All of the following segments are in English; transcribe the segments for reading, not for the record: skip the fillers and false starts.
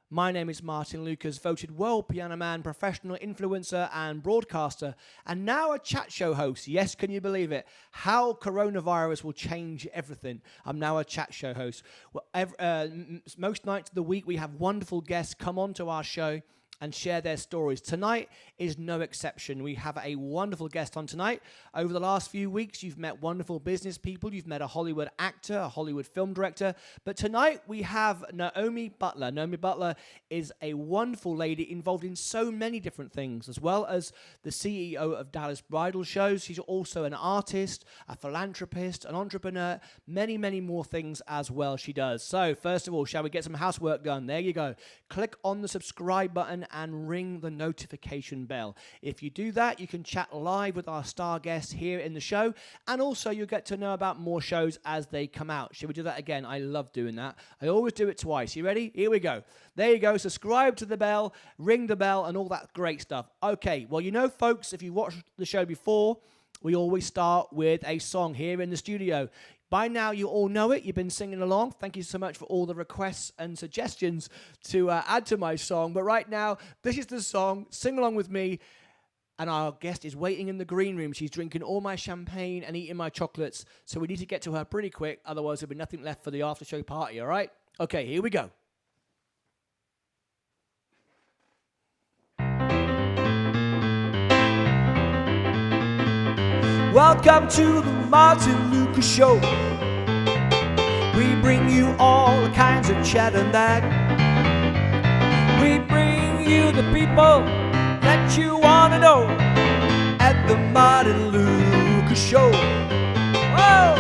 My name is Martyn Lucas, voted World Piano Man, professional influencer and broadcaster, and now a chat show host. Yes, can you believe it? How coronavirus will change everything. I'm now a chat show host. Well, most nights of the week, we have wonderful guests come onto our show and share their stories. Tonight is no exception. We have a wonderful guest on tonight. Over the last few weeks, you've met wonderful business people. You've met a Hollywood actor, a Hollywood film director. But tonight we have Naomi Butler. Naomi Butler is a wonderful lady involved in so many different things, as well as the CEO of Dallas Bridal Shows. She's also an artist, a philanthropist, an entrepreneur, many, many more things as well she does. So first of all, shall we get some housework done? There you go. Click on the subscribe button and ring the notification bell. If you do that, you can chat live with our star guests here in the show, and also you'll get to know about more shows as they come out. Shall we do that again? I love doing that. I always do it twice. You ready? Here we go. There you go. Subscribe to the bell, ring the bell, and all that great stuff. Okay, well, you know, folks, if you watched the show before, we always start with a song here in the studio. By now, you all know it. You've been singing along. Thank you so much for all the requests and suggestions to add to my song. But right now, this is the song. Sing along with me. And our guest is waiting in the green room. She's drinking all my champagne and eating my chocolates. So we need to get to her pretty quick. Otherwise, there'll be nothing left for the after-show party, all right? Okay, here we go. Welcome to the Martyn Lucas Show. We bring you all kinds of chat and that. We bring you the people that you want to know at the Martyn Lucas Show. Whoa!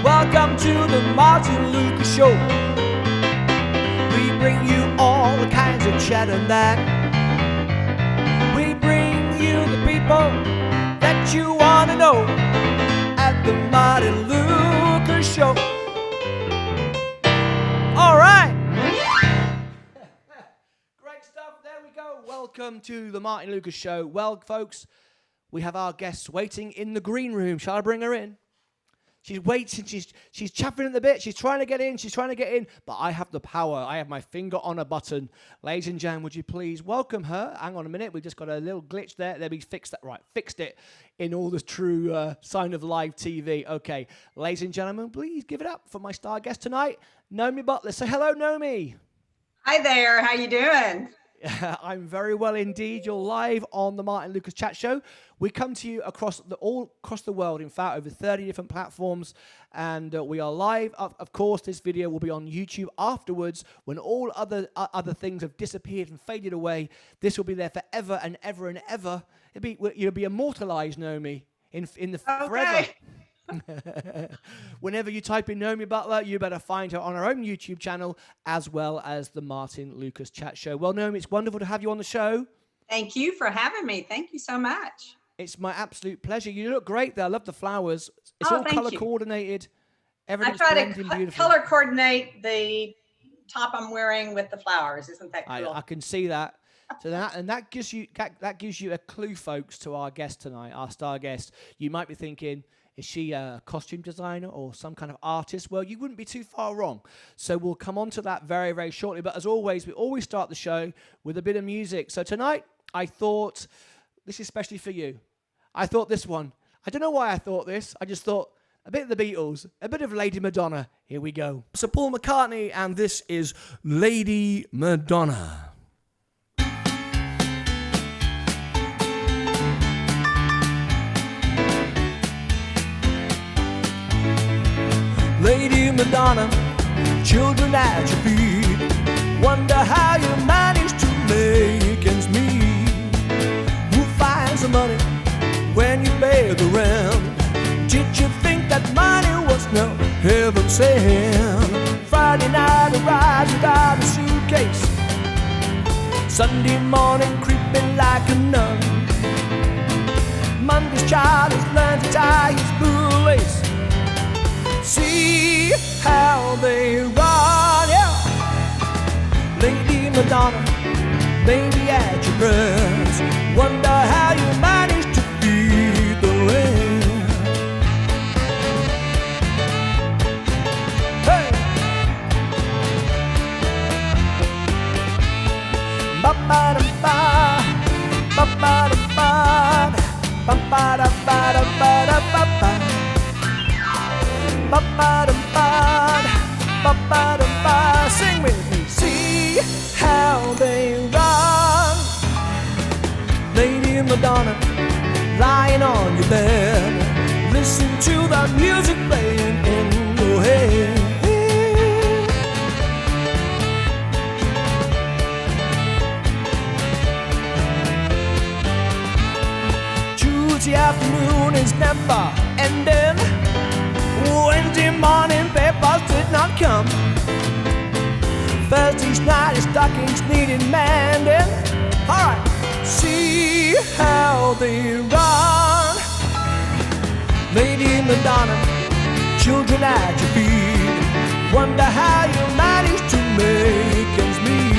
Welcome to the Martyn Lucas Show. We bring you all kinds of chat and that. We bring you the people that you want to know at the Martyn Lucas Show. All right. Great stuff. There we go. Welcome to the Martyn Lucas Show. Well, folks, we have our guests waiting in the green room. Shall I bring her in? She's waiting, she's chapping at the bit, she's trying to get in, but I have the power. I have my finger on a button. Ladies and gentlemen, would you please welcome her? Hang on a minute, we just got a little glitch there. There, we fixed that. Right, fixed it in all the true sign of live TV. Okay, ladies and gentlemen, please give it up for my star guest tonight, Naomi Butler. Say hello, Naomi. Hi there, how you doing? I'm very well indeed. You're live on the Martyn Lucas Chat Show. We come to you all across the world, in fact, over 30 different platforms, and we are live. Of course, this video will be on YouTube afterwards when all other things have disappeared and faded away. This will be there forever and ever and ever. You'll be immortalized, Naomi, in the forever. Whenever you type in Naomi Butler, you better find her on her own YouTube channel as well as the Martyn Lucas Chat Show. Well, Naomi, it's wonderful to have you on the show. Thank you for having me. Thank you so much. It's my absolute pleasure. You look great there. I love the flowers. It's all color coordinated. Everything's blending beautifully. Color coordinate the top I'm wearing with the flowers. Isn't that cool? I can see that. So that gives you a clue, folks, to our guest tonight, our star guest. You might be thinking, is she a costume designer or some kind of artist? Well, you wouldn't be too far wrong. So we'll come on to that very, very shortly. But as always, we always start the show with a bit of music. So tonight, I thought, this is especially for you. I thought this one. I don't know why I thought this. I just thought a bit of the Beatles, a bit of Lady Madonna. Here we go. So Paul McCartney, and this is Lady Madonna. Lady Madonna, children at your feet, wonder how you managed to make ends meet. Who finds the money when you pay the rent? Did you think that money was no heaven sent? Friday night arrives without a suitcase, Sunday morning creeping like a nun. Monday's child has learned to tie his bootlace. See how they run, yeah. Lady Madonna, baby at your breast, wonder how you managed to feed the rest. Hey! Sing with me. See how they run, Lady Madonna, lying on your bed. Listen to the music playing in your head. Tuesday afternoon is never ending. Wednesday morning papers did not come. Thursday's night is stockings needed mending. Alright, see how they run, Lady Madonna, children at your feet. Wonder how you managed to make ends meet.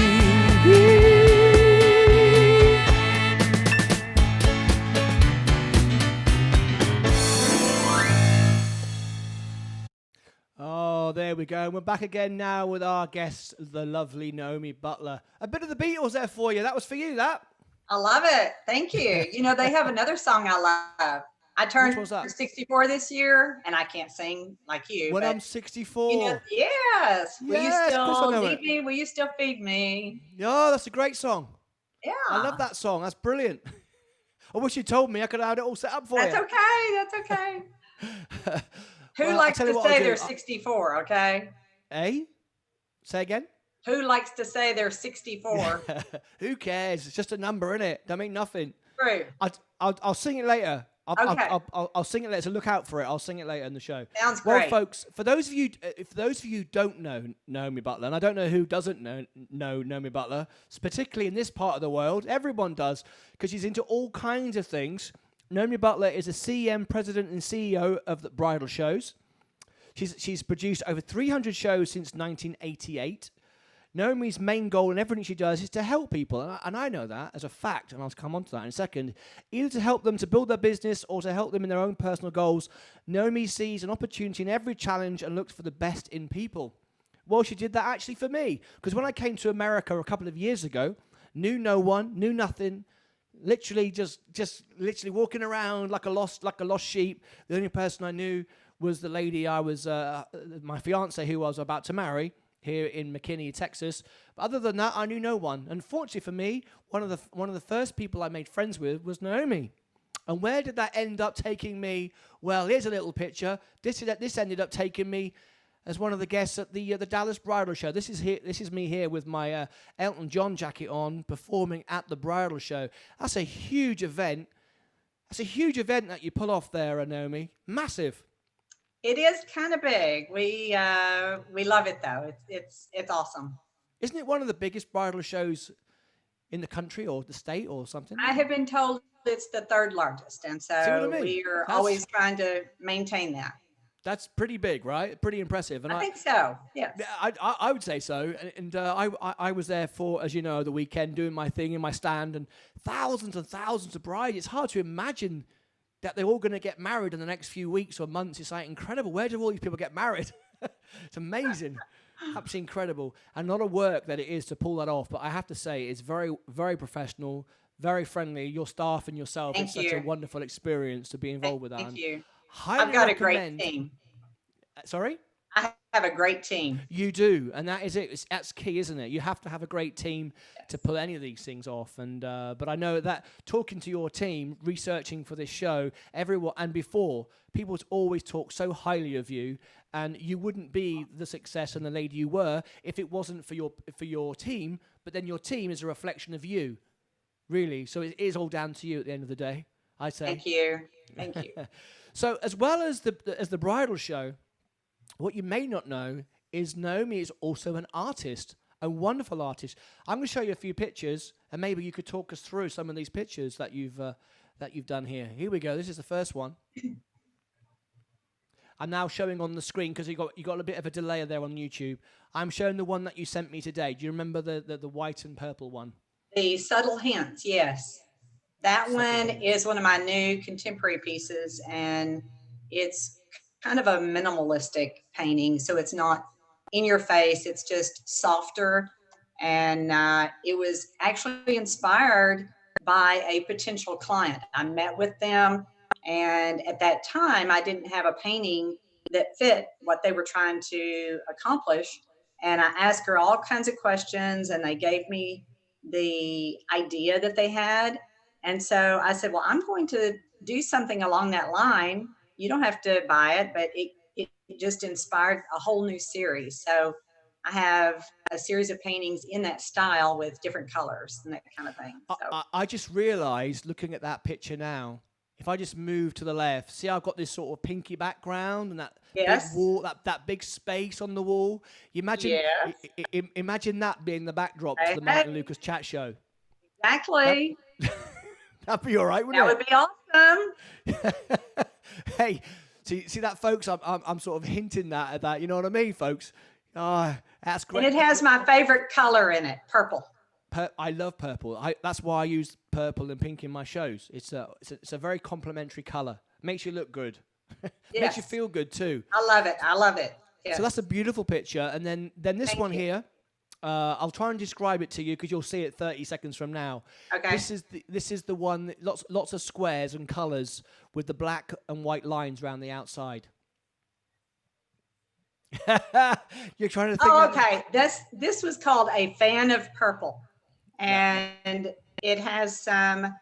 Oh, there we go. We're back again now with our guest, the lovely Naomi Butler. A bit of the Beatles there for you. That was for you, that. I love it. Thank you. You know, they have another song I love. I turned 64 this year, and I can't sing like you. When but, I'm 64. You know, yes. Will you still leave me? Will you still feed me? Oh, that's a great song. Yeah. I love that song. That's brilliant. I wish you told me. I could have had it all set up for you. That's okay. That's okay. Who likes to say they're 64, okay? Eh? Say again? Who likes to say they're 64? Who cares? It's just a number, innit? Don't mean nothing. True. I'll sing it later. I'll sing it later, so look out for it. I'll sing it later in the show. Sounds great. Well, folks, for those of you who don't know Naomi Butler, and I don't know who doesn't know Naomi Butler, particularly in this part of the world, everyone does, because she's into all kinds of things. Naomi Butler is a CM, president and CEO of the bridal shows. She's produced over 300 shows since 1988. Naomi's main goal in everything she does is to help people, and I know that as a fact, and I'll come on to that in a second, either to help them to build their business or to help them in their own personal goals. Naomi sees an opportunity in every challenge and looks for the best in people. Well, she did that actually for me, because when I came to America a couple of years ago, knew no one, knew nothing, literally literally walking around like a lost sheep. The only person I knew was the lady I was my fiance, who I was about to marry here in McKinney, Texas. But other than that, I knew no one. Unfortunately for me, one of the first people I made friends with was Naomi. And where did that end up taking me? Well, here's a little picture. This ended up taking me as one of the guests at the Dallas Bridal Show. This is me here with my Elton John jacket on, performing at the bridal show. That's a huge event. That's a huge event that you pull off there, Naomi. Massive. It is kind of big. We love it though. It's awesome. Isn't it one of the biggest bridal shows in the country or the state or something? I have been told it's the third largest, and so we are always trying to maintain that. That's pretty big, right? Pretty impressive. And I think so. Yes. I would say so. And I was there for, as you know, the weekend doing my thing in my stand, and thousands of brides. It's hard to imagine that they're all going to get married in the next few weeks or months. It's like incredible. Where do all these people get married? It's amazing. Absolutely incredible. And a lot of work that it is to pull that off. But I have to say, it's very, very professional, very friendly. Your staff and yourself, it's such a wonderful experience to be involved with that. Thank you. I've got a great team. Sorry? I have a great team. You do, and that is it. That's key, isn't it? You have to have a great team to pull any of these things off. And but I know that talking to your team, researching for this show, everyone and before, people always talk so highly of you, and you wouldn't be the success and the lady you were if it wasn't for your team. But then your team is a reflection of you, really. So it is all down to you at the end of the day, I say. Thank you. Thank you. So as well as the bridal show, what you may not know is Naomi is also an artist, a wonderful artist. I'm going to show you a few pictures, and maybe you could talk us through some of these pictures that you've done here. Here we go. This is the first one. I'm now showing on the screen because you got a bit of a delay there on YouTube. I'm showing the one that you sent me today. Do you remember the white and purple one? The Subtle Hints, yes. That one is one of my new contemporary pieces, and it's kind of a minimalistic painting, so it's not in your face. It's just softer And it was actually inspired by a potential client. I met with them, and at that time, I didn't have a painting that fit what they were trying to accomplish. And I asked her all kinds of questions, and they gave me the idea that they had. And so I said, well, I'm going to do something along that line. You don't have to buy it, but it just inspired a whole new series. So I have a series of paintings in that style with different colors and that kind of thing. So. I just realized, looking at that picture now, if I just move to the left, see I've got this sort of pinky background and that Yes. big wall, that big space on the wall. You imagine, Yes. imagine that being the backdrop to the Hey. Martyn Lucas chat show. Exactly. That'd be all right, wouldn't That would be awesome. it? Hey, see that, folks? I'm sort of hinting at that. You know what I mean, folks? Oh, that's great. And it has my favorite color in it, purple. I love purple. That's why I use purple and pink in my shows. It's a very complimentary color. Makes you look good. Yes. Makes you feel good too. I love it. I love it. Yes. So that's a beautiful picture. And then this Thank one you. here, I'll try and describe it to you because you'll see it 30 seconds from now. Okay. This is the one that lots of squares and colors with the black and white lines around the outside. You're trying to think. Oh, okay. This was called A Fan of Purple. And it has some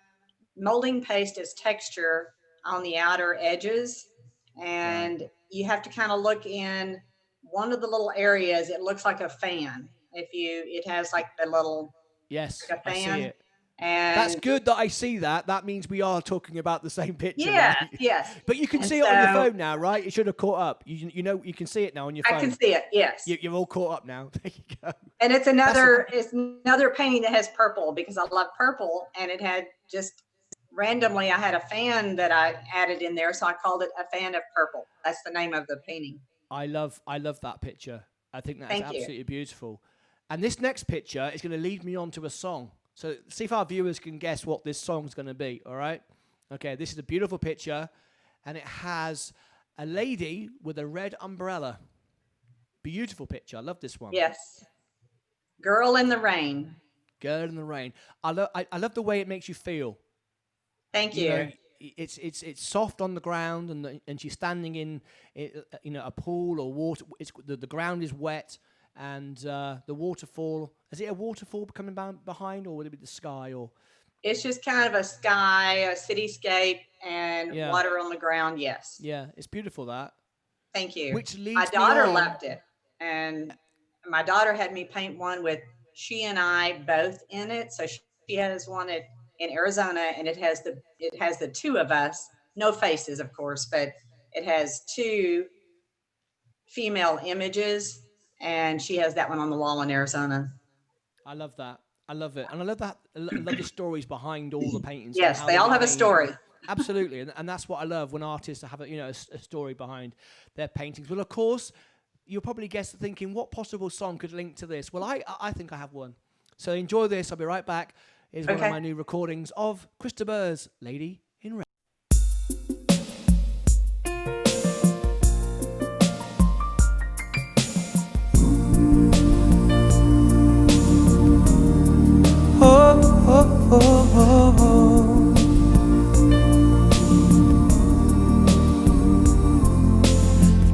molding paste as texture on the outer edges. And you have to kind of look in one of the little areas. It looks like a fan. It has like the little, Yes, like a I see fan. it. And That's good that I see that. That means we are talking about the same picture. Yes, right? yes. But you can And see it on your so- phone now, right? It should have caught up. You know, you can see it now on your phone. I can see it. Yes. You're all caught up now. There you go. And it's another painting that has purple because I love purple, and it had just randomly I had a fan that I added in there, so I called it A Fan of Purple. That's the name of the painting. I love that picture. I think that's Thank you. absolutely beautiful. And this next picture is going to lead me on to a song. So see if our viewers can guess what this song's going to be, all right? Okay, this is a beautiful picture, and it has a lady with a red umbrella. Beautiful picture. I love this one. Yes. Girl in the Rain. Girl in the Rain. I love the way it makes you feel. Thank You you. know, it's soft on the ground, and she's standing in a pool or water. The ground is wet, and the waterfall. Is it a waterfall coming behind, or would it be the sky? Or It's just kind of a sky, a cityscape, and Yeah. water on the ground. Yes. yeah, it's beautiful that. Thank you. Which leads My me daughter on- loved it, and my daughter had me paint one with she and I both in it. So she has one in Arizona, and it has the two of us, no faces, of course, but it has two female images, and she has that one on the wall in Arizona. I love that. I love it, and I love that. I love the stories behind all the paintings. and Yes, how they all were have a made. story. Absolutely, and that's what I love when artists have a story behind their paintings. Well, of course, you'll probably guess thinking, what possible song could link to this? Well, I think I have one. So enjoy this. I'll be right back. Here's one of Okay. my new recordings of Krista Burr's Lady in Red.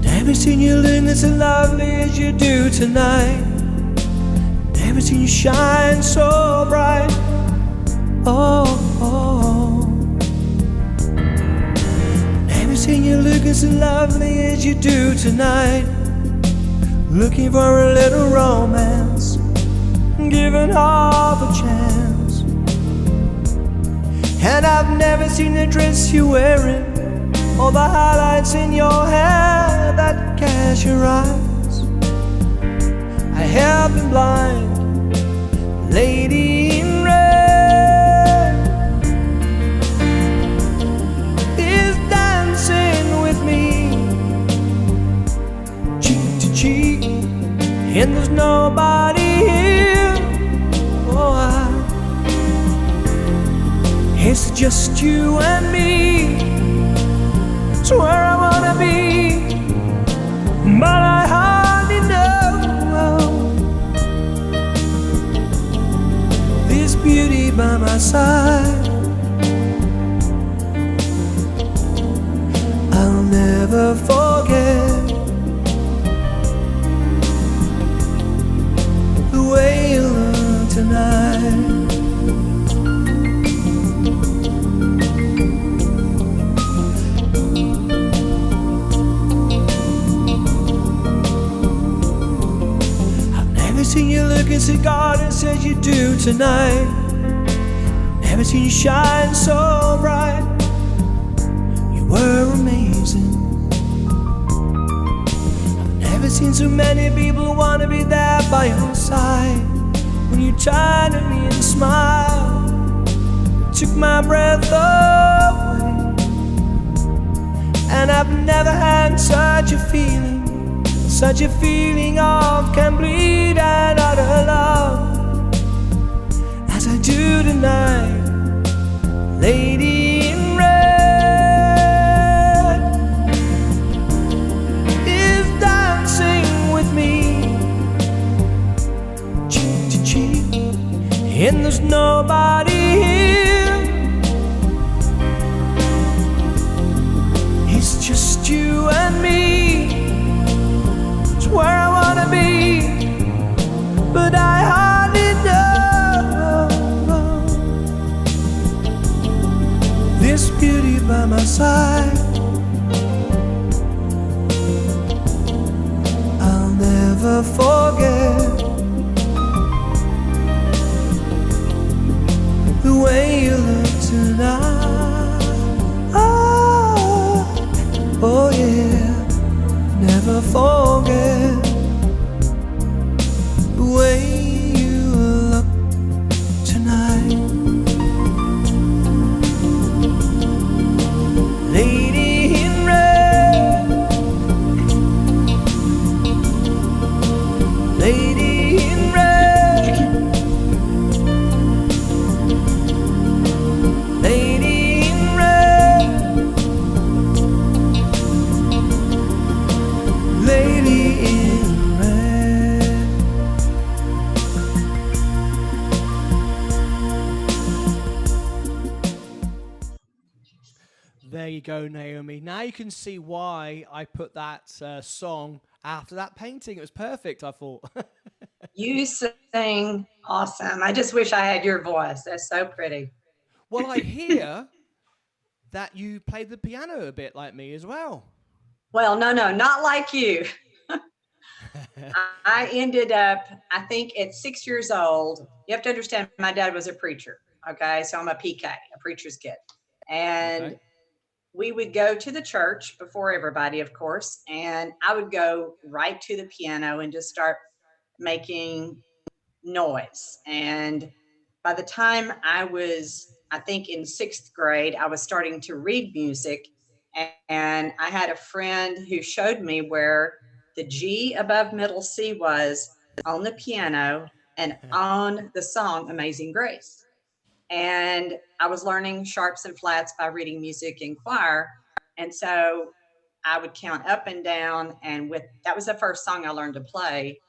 Never seen you look as lovely as you do tonight. Never seen you shine so bright. Oh, oh. Never seen you look as lovely as you do tonight. Looking for a little romance, given half a chance. And I've never seen the dress you're wearing, or the highlights in your hair that catch your eyes. I have been blind, lady in red is dancing with me, cheek to cheek, and there's nobody here. Oh, it's just you and me. It's where I wanna be, but I hardly know this beauty by my side. I'll never forget the way you look tonight. I've never seen you looking so gorgeous as you do tonight. Never seen you shine so bright. You were amazing. I've never seen so many people want to be there by your side. When you turned to me and smiled, it took my breath away. And I've never had such a feeling of complete and utter love as I do tonight, lady in red is dancing with me, cheek to cheek, and there's nobody here. It's just you and me. It's where I wanna be, but I hardly know this beauty by my side. I'll never forget the way you look tonight. Oh yeah, never forget the way you look tonight. Lady in red, lady in red, lady in red, lady in red. There you go, Naomi. Now you can see why I put that song after that painting. It was perfect, I thought. You sing awesome. I just wish I had your voice. That's so pretty. Well, I hear that you played the piano a bit like me as well. Well, no, no, not like you. I ended up, I think at 6 years old, you have to understand my dad was a preacher. Okay. So I'm a PK, a preacher's kid. And Okay. we would go to the church before everybody, of course. And I would go right to the piano and just start making noise. And by the time I was, I think in 6th grade, I was starting to read music. And I had a friend who showed me where the G above middle C was on the piano and on the song Amazing Grace. And I was learning sharps and flats by reading music in choir. And so I would count up and down. And with that was the first song I learned to play.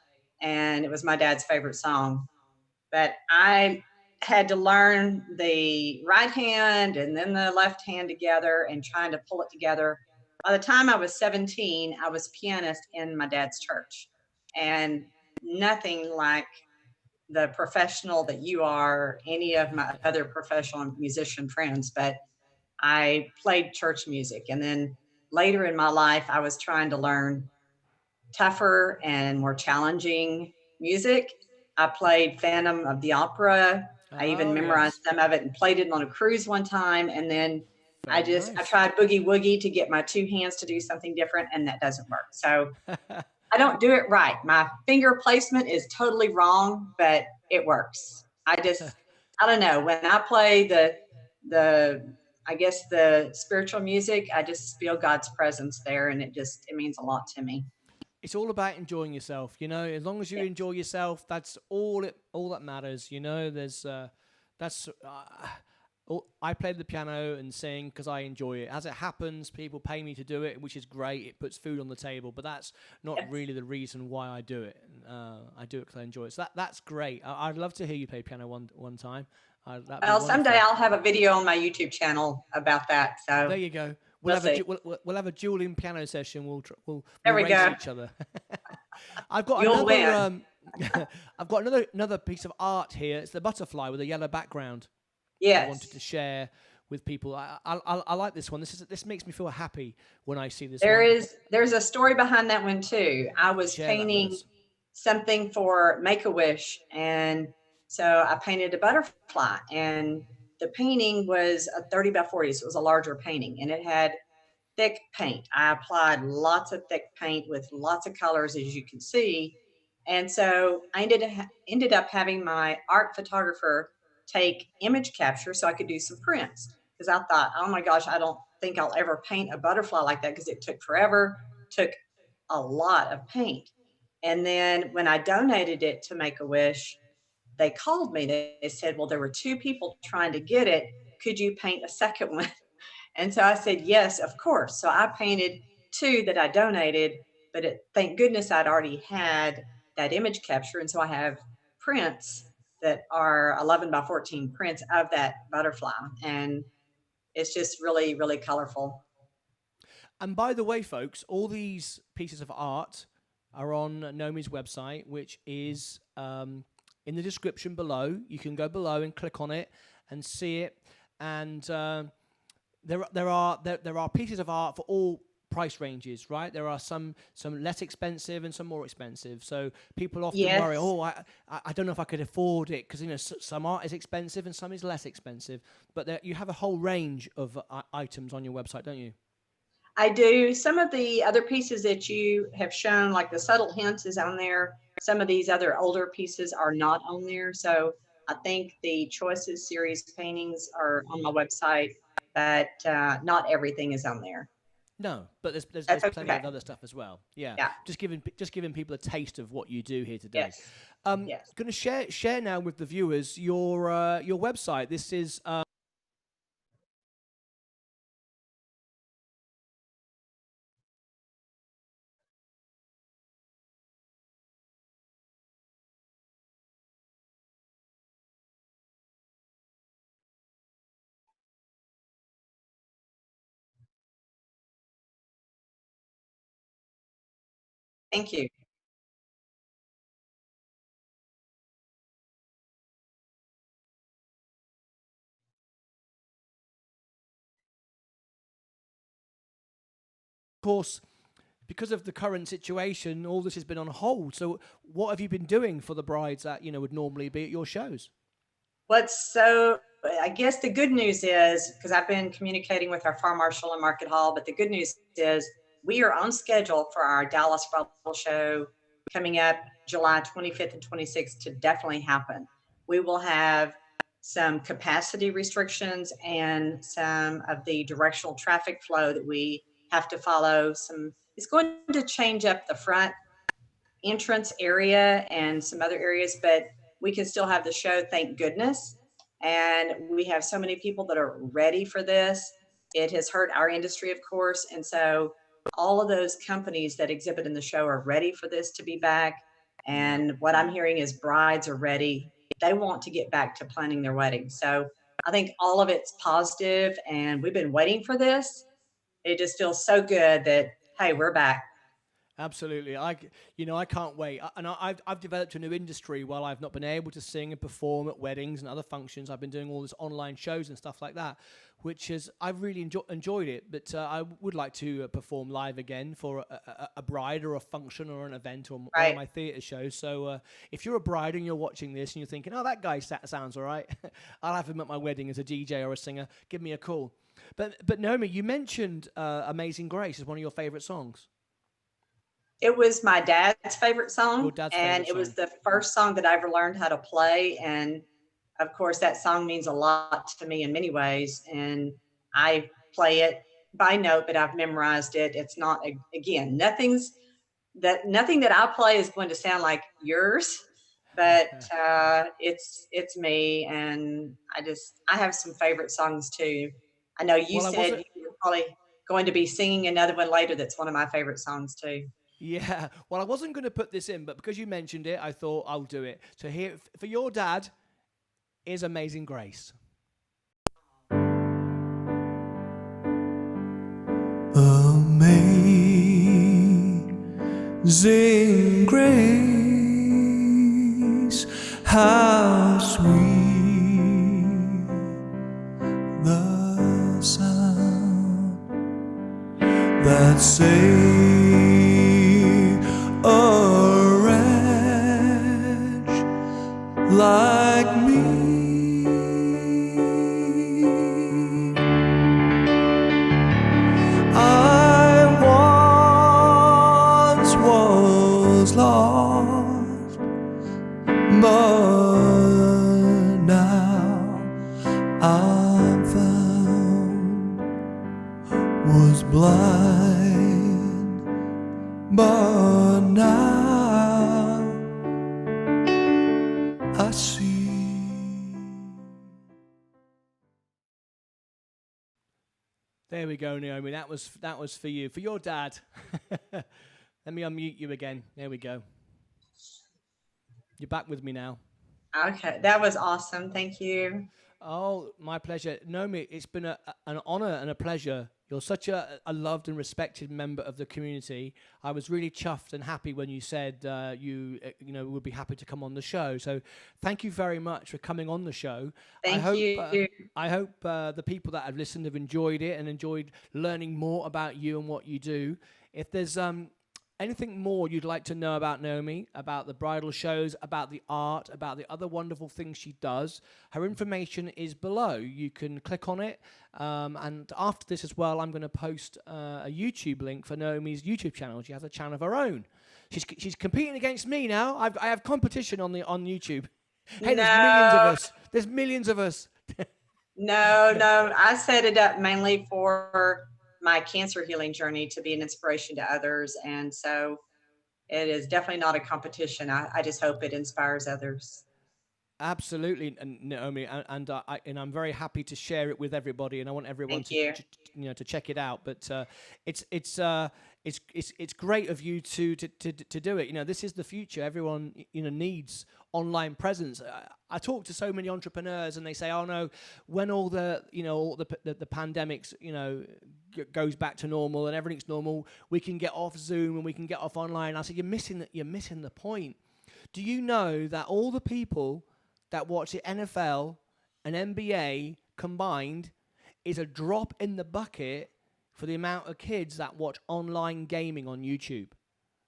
And it was my dad's favorite song. But I had to learn the right hand and then the left hand together and trying to pull it together. By the time I was 17, I was pianist in my dad's church. And nothing like the professional that you are, any of my other professional musician friends, but I played church music. And then later in my life, I was trying to learn tougher and more challenging music. I played Phantom of the Opera. I even Oh, memorized yes. some of it and played it on a cruise one time. And then Very I nice. tried Boogie Woogie to get my two hands to do something different, and that doesn't work. So I don't do it right. My finger placement is totally wrong, but it works. I don't know. When I play the I guess the spiritual music, I just feel God's presence there, and it means a lot to me. It's all about enjoying yourself, you know. As long as you Yeah. enjoy yourself, that's all that matters, you know. There's that's I play the piano and sing because I enjoy it. As it happens, people pay me to do it, which is great. It puts food on the table, but that's not Yes. really the reason why I do it. I do it because I enjoy it. So that's great. I'd love to hear you play piano one time. That'd be Well, someday wonderful. I'll have a video on my YouTube channel about that. There So you go. We'll we'll have a see. we'll have a dueling piano session. There We'll we race go. each other. I've got You'll another win. I've got another piece of art here. It's the butterfly with a yellow background. I wanted to Yes. share with people. I like this one. This makes me feel happy when I see this There one. is there's a story behind that one too. I was Share that with painting us. something for Make-A-Wish, and so I painted a butterfly, and the painting was a 30 by 40, so it was a larger painting, and it had thick paint. I applied lots of thick paint with lots of colors, as you can see. And so I ended up having my art photographer take image capture so I could do some prints. Because I thought, oh my gosh, I don't think I'll ever paint a butterfly like that because it took forever, took a lot of paint. And then when I donated it to Make a Wish, they called me. They said, well, there were two people trying to get it. Could you paint a second one? And so I said, yes, of course. So I painted two that I donated, but thank goodness I'd already had that image capture. And so I have prints that are 11 by 14 prints of that butterfly. And it's just really, really colorful. And by the way, folks, all these pieces of art are on Naomi's website, which is in the description below. You can go below and click on it and see it. And there are pieces of art for all price ranges, right? There are some less expensive and some more expensive. So people often worry, Yes, oh, I don't know if I could afford it because some art is expensive and some is less expensive. But you have a whole range of items on your website, don't you? I do. Some of the other pieces that you have shown, like the subtle hints, is on there. Some of these other older pieces are not on there. So I think the Choices series paintings are on my website, but not everything is on there. No, but there's That's plenty okay. of other stuff as well. Yeah, Yeah. just giving people a taste of what you do here today. Yes. Yes. Going to share now with the viewers your website. This is Thank you. of course because of the current situation, all this has been on hold. So what have you been doing for the brides that would normally be at your shows? What's so, I guess the good news is, because I've been communicating with our farm marshal and market hall, but the good news is we are on schedule for our Dallas Bubble Show coming up July 25th and 26th to definitely happen. We will have some capacity restrictions and some of the directional traffic flow that we have to follow. It's going to change up the front entrance area and some other areas, but we can still have the show, thank goodness. And we have so many people that are ready for this. It has hurt our industry, of course. And so all of those companies that exhibit in the show are ready for this to be back. Yeah. And what I'm hearing is brides are ready. They want to get back to planning their wedding. So I think all of it's positive, and we've been waiting for this. It just feels so good that, hey, we're back. Absolutely. I can't wait. I've developed a new industry while I've not been able to sing and perform at weddings and other functions. I've been doing all this online shows and stuff like that, which is I've really enjoyed it. But I would like to perform live again for a bride or a function or an event or one of Right. my theatre shows. So if you're a bride and you're watching this and you're thinking, oh, that guy sounds all right, I'll have him at my wedding as a DJ or a singer. Give me a call. But Naomi, you mentioned Amazing Grace as one of your favourite songs. It was my dad's favorite Your song, dad's and favourite it was song. the first song that I ever learned how to play. And of course, that song means a lot to me in many ways. And I play it by note, but I've memorized it. It's not, again, nothing that I play is going to sound like yours, but it's me, and I have some favorite songs too. I know you Well, I said wasn't. you were probably going to be singing another one later. That's one of my favorite songs too. Yeah. Well, I wasn't going to put this in, but because you mentioned it, I thought I'll do it. So here, for your dad, is Amazing Grace. Amazing grace, how sweet the sound that saved a wretch like me. I once was lost, but now I'm found. Was blind, but now I see. There we go, Naomi. That was for you, for your dad. Let me unmute you again. There we go. You're back with me now. Okay, that was awesome. Thank you. Oh, my pleasure. Naomi, it's been an honor and a pleasure. You're such a loved and respected member of the community. I was really chuffed and happy when you said you would be happy to come on the show. So thank you very much for coming on the show. Thank you. I hope the people that have listened have enjoyed it and enjoyed learning more about you and what you do. If there's anything more you'd like to know about Naomi, about the bridal shows, about the art, about the other wonderful things she does, her information is below. You can click on it. And after this as well, I'm going to post a YouTube link for Naomi's YouTube channel. She has a channel of her own. She's competing against me now. I have competition on YouTube. Hey, No. there's millions of us. There's millions of us. No. I set it up mainly for my cancer healing journey to be an inspiration to others. And so it is definitely not a competition. I just hope it inspires others. Absolutely, and Naomi, and I'm very happy to share it with everybody, and I want everyone Thank you. to check it out. But it's great of you to do it. This is the future. Everyone needs online presence. I talk to so many entrepreneurs, and they say, "Oh no, when all the the pandemics goes back to normal and everything's normal, we can get off Zoom and we can get off online." I said, "You're missing the point. Do you know that all the people that watch the NFL and NBA combined is a drop in the bucket for the amount of kids that watch online gaming on YouTube,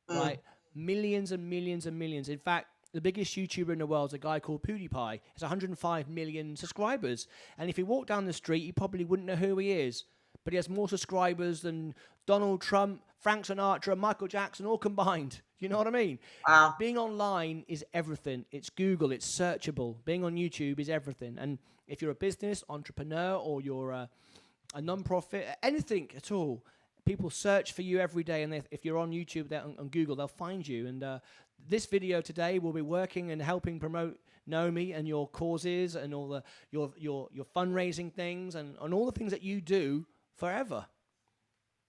right? Millions and millions and millions. In fact, the biggest YouTuber in the world is a guy called PewDiePie. It's 105 million subscribers. And if he walked down the street, you probably wouldn't know who he is. But he has more subscribers than Donald Trump, Frank Sinatra, Michael Jackson, all combined. You know what I mean? Wow. Being online is everything. It's Google. It's searchable. Being on YouTube is everything. And if you're a business entrepreneur or you're a non-profit, anything at all, people search for you every day. And if you're on YouTube, on Google, they'll find you. And this video today will be working and helping promote Naomi and your causes and all your fundraising things and all the things that you do forever.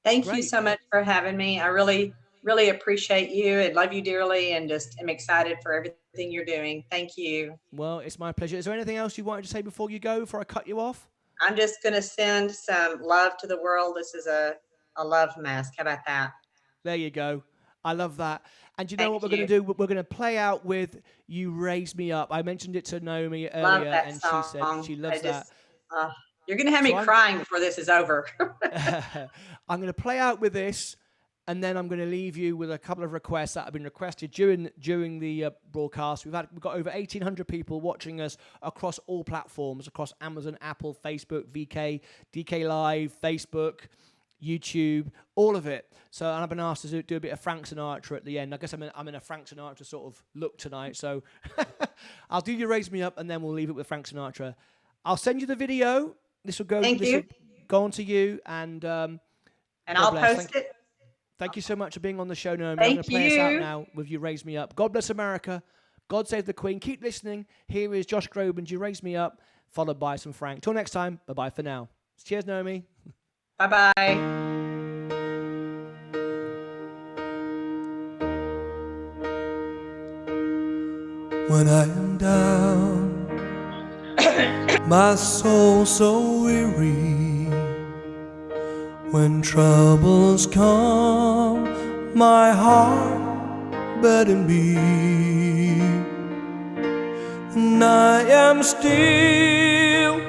Thank you so much for having me. I really, really appreciate you and love you dearly, and just am excited for everything you're doing. Thank you. Well, it's my pleasure. Is there anything else you wanted to say before you go, before I cut you off? I'm just going to send some love to the world. This is a love mask. How about that? There you go. I love that. And you know what we're going to do? We're going to play out with You Raise Me Up. I mentioned it to Naomi earlier, and song. She said she loves that. You're going to have me crying before this is over. I'm going to play out with this, and then I'm going to leave you with a couple of requests that have been requested during the broadcast. We've got over 1,800 people watching us across all platforms, across Amazon, Apple, Facebook, VK, DK Live, Facebook, YouTube, all of it. So, and I've been asked to do a bit of Frank Sinatra at the end. I guess I'm in a Frank Sinatra sort of look tonight. So I'll do You Raise Me Up, and then we'll leave it with Frank Sinatra. I'll send you the video. This will go. Will go on to you, and I'll post it. Thank you so much for being on the show, Naomi. I'm going to play us out now with You Raise Me Up. God bless America. God Save the Queen. Keep listening. Here is Josh Groban's You Raise Me Up, followed by some Frank. Till next time, bye-bye for now. Cheers, Naomi. Bye-bye. When I am down, my soul so weary. When troubles come, my heart burden be. And I am still,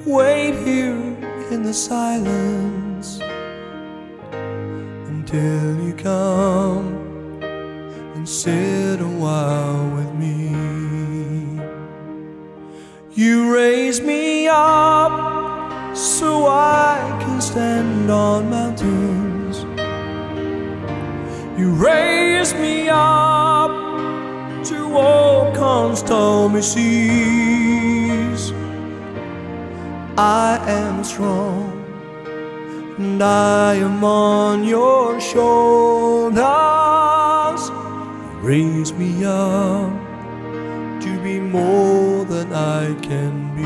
wait here in the silence until you come and sit a while with me. You raise me up so I can stand on mountains. You raise me up to walk on stormy seas. I am strong and I am on your shoulders. Raise me up to be more than I can be.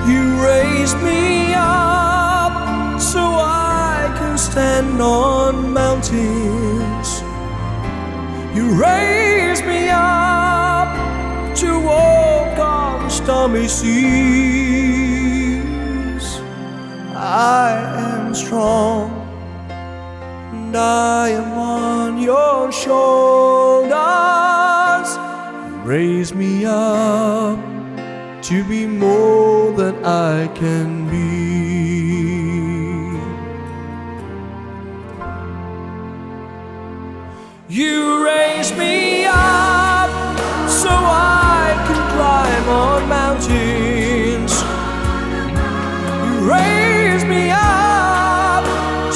You raise me up so I can stand on mountains. You raise me up to walk on stormy seas. I am strong and I am on your shoulders. Raise me up to be more than I can be. You raise me up so I can climb on mountains. You raise me up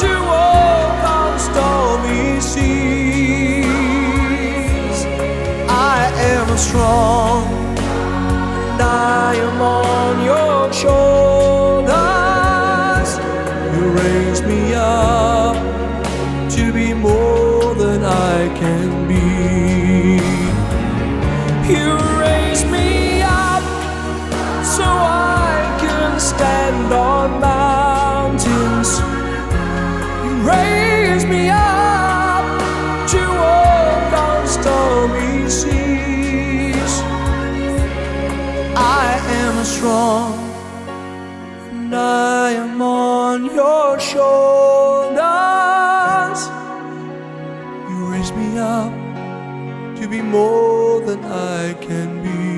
to walk on stormy seas. I am strong, I am on your shoulders. You raise me up to be more than I can be. You raise me up so I can stand on mountains. You raise me up to walk on stormy seas. I am strong and I am on your shoulders. You raise me up to be more than I can be.